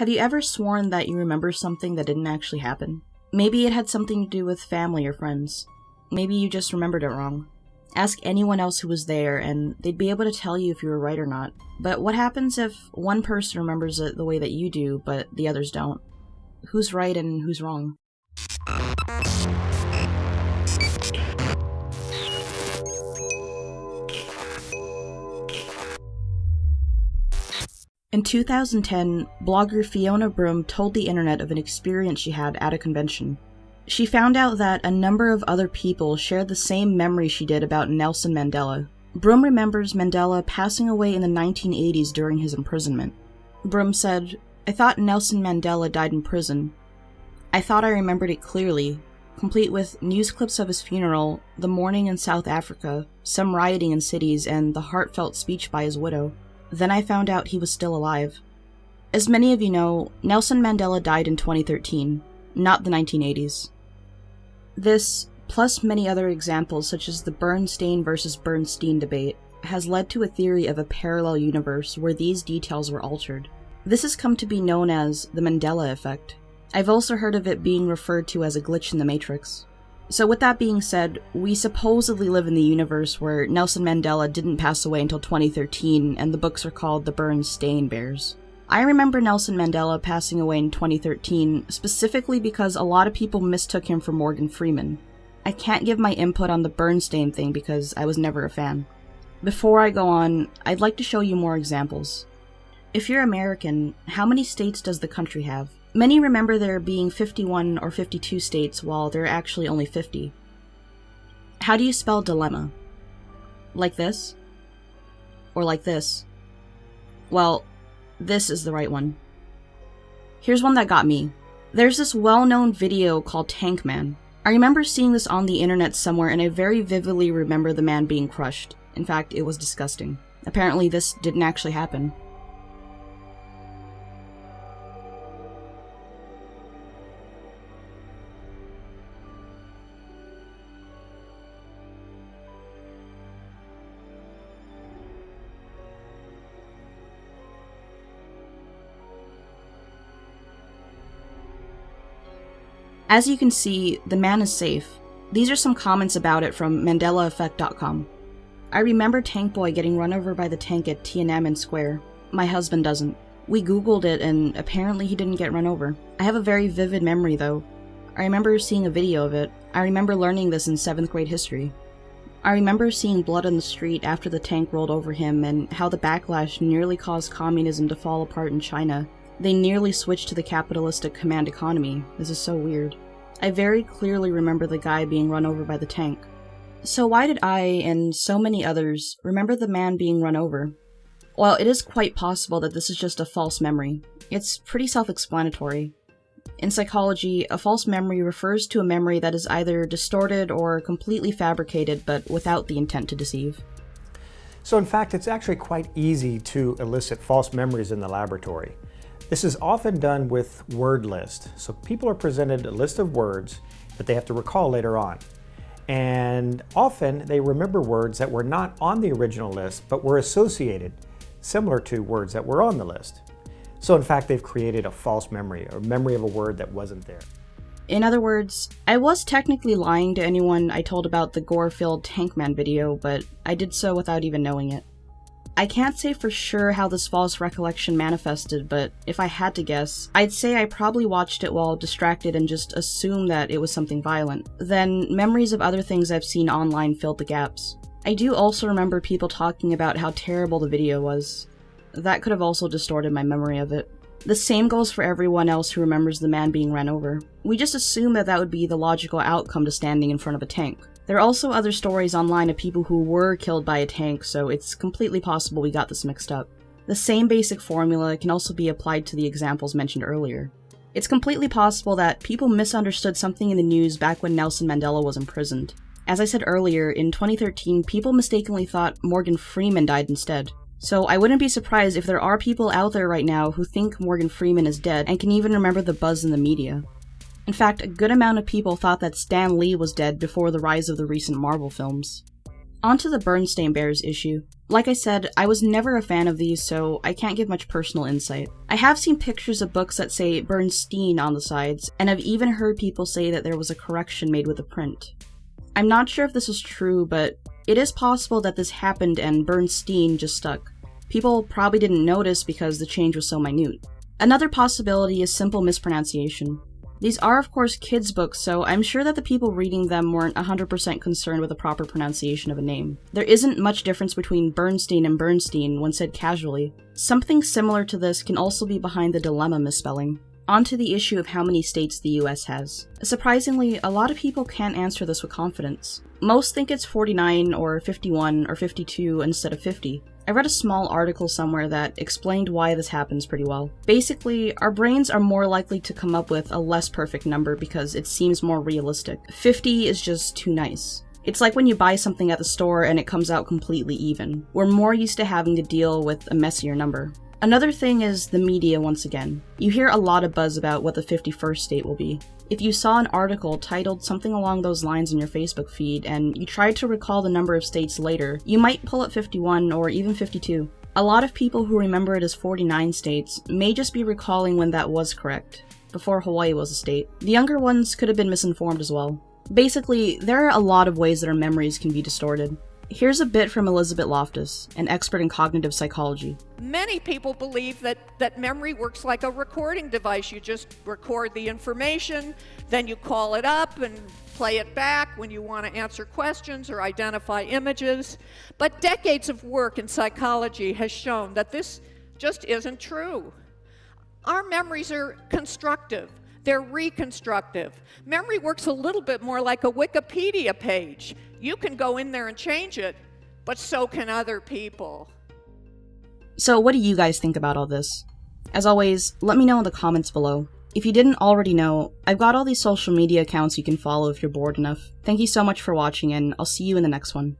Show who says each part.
Speaker 1: Have you ever sworn that you remember something that didn't actually happen? Maybe it had something to do with family or friends. Maybe you just remembered it wrong. Ask anyone else who was there, and they'd be able to tell you if you were right or not. But what happens if one person remembers it the way that you do, but the others don't? Who's right and who's wrong? In 2010, blogger Fiona Broom told the internet of an experience she had at a convention. She found out that a number of other people shared the same memory she did about Nelson Mandela. Broom remembers Mandela passing away in the 1980s during his imprisonment. Broom said, "I thought Nelson Mandela died in prison. I thought I remembered it clearly, complete with news clips of his funeral, the mourning in South Africa, some rioting in cities, and the heartfelt speech by his widow. Then I found out he was still alive." As many of you know, Nelson Mandela died in 2013, not the 1980s. This, plus many other examples such as the Bernstein versus Bernstein debate, has led to a theory of a parallel universe where these details were altered. This has come to be known as the Mandela effect. I've also heard of it being referred to as a glitch in the Matrix. So with that being said, we supposedly live in the universe where Nelson Mandela didn't pass away until 2013, and the books are called the Bernstein Bears. I remember Nelson Mandela passing away in 2013, specifically because a lot of people mistook him for Morgan Freeman. I can't give my input on the Bernstein thing because I was never a fan. Before I go on, I'd like to show you more examples. If you're American, how many states does the country have? Many remember there being 51 or 52 states while there are actually only 50. How do you spell dilemma? Like this? Or like this? Well, this is the right one. Here's one that got me. There's this well-known video called Tank Man. I remember seeing this on the internet somewhere, and I very vividly remember the man being crushed. In fact, it was disgusting. Apparently this didn't actually happen. As you can see, the man is safe. These are some comments about it from MandelaEffect.com. I remember Tank Boy getting run over by the tank at Tiananmen Square. My husband doesn't. We googled it and apparently he didn't get run over. I have a very vivid memory though. I remember seeing a video of it. I remember learning this in 7th grade history. I remember seeing blood on the street after the tank rolled over him and how the backlash nearly caused communism to fall apart in China. They nearly switched to the capitalistic command economy. This is so weird. I very clearly remember the guy being run over by the tank. So why did I, and so many others, remember the man being run over? Well, it is quite possible that this is just a false memory. It's pretty self-explanatory. In psychology, a false memory refers to a memory that is either distorted or completely fabricated, but without the intent to deceive.
Speaker 2: So in fact, it's actually quite easy to elicit false memories in the laboratory. This is often done with word list. So people are presented a list of words that they have to recall later on. And often they remember words that were not on the original list, but were associated, similar to words that were on the list. So in fact, they've created a false memory, or memory of a word that wasn't there.
Speaker 1: In other words, I was technically lying to anyone I told about the gore-filled Tank Man video, but I did so without even knowing it. I can't say for sure how this false recollection manifested, but if I had to guess, I'd say I probably watched it while distracted and just assumed that it was something violent. Then, memories of other things I've seen online filled the gaps. I do also remember people talking about how terrible the video was. That could have also distorted my memory of it. The same goes for everyone else who remembers the man being ran over. We just assume that that would be the logical outcome to standing in front of a tank. There are also other stories online of people who were killed by a tank, so it's completely possible we got this mixed up. The same basic formula can also be applied to the examples mentioned earlier. It's completely possible that people misunderstood something in the news back when Nelson Mandela was imprisoned. As I said earlier, in 2013, people mistakenly thought Morgan Freeman died instead. So I wouldn't be surprised if there are people out there right now who think Morgan Freeman is dead and can even remember the buzz in the media. In fact, a good amount of people thought that Stan Lee was dead before the rise of the recent Marvel films. On to the Berenstain Bears issue. Like I said, I was never a fan of these, so I can't give much personal insight. I have seen pictures of books that say Bernstein on the sides, and I've even heard people say that there was a correction made with the print. I'm not sure if this is true, but it is possible that this happened and Bernstein just stuck. People probably didn't notice because the change was so minute. Another possibility is simple mispronunciation. These are of course kids' books, so I'm sure that the people reading them weren't 100% concerned with the proper pronunciation of a name. There isn't much difference between Bernstein and Bernstein when said casually. Something similar to this can also be behind the dilemma misspelling. On to the issue of how many states the US has. Surprisingly, a lot of people can't answer this with confidence. Most think it's 49 or 51 or 52 instead of 50. I read a small article somewhere that explained why this happens pretty well. Basically, our brains are more likely to come up with a less perfect number because it seems more realistic. 50 is just too nice. It's like when you buy something at the store and it comes out completely even. We're more used to having to deal with a messier number. Another thing is the media once again. You hear a lot of buzz about what the 51st state will be. If you saw an article titled something along those lines in your Facebook feed and you tried to recall the number of states later, you might pull up 51 or even 52. A lot of people who remember it as 49 states may just be recalling when that was correct, before Hawaii was a state. The younger ones could have been misinformed as well. Basically, there are a lot of ways that our memories can be distorted. Here's a bit from Elizabeth Loftus, an expert in cognitive psychology.
Speaker 3: Many people believe that memory works like a recording device. You just record the information, then you call it up and play it back when you want to answer questions or identify images. But decades of work in psychology has shown that this just isn't true. Our memories are constructive. They're reconstructive. Memory works a little bit more like a Wikipedia page. You can go in there and change it, but so can other people.
Speaker 1: So what do you guys think about all this? As always, let me know in the comments below. If you didn't already know, I've got all these social media accounts you can follow if you're bored enough. Thank you so much for watching, and I'll see you in the next one.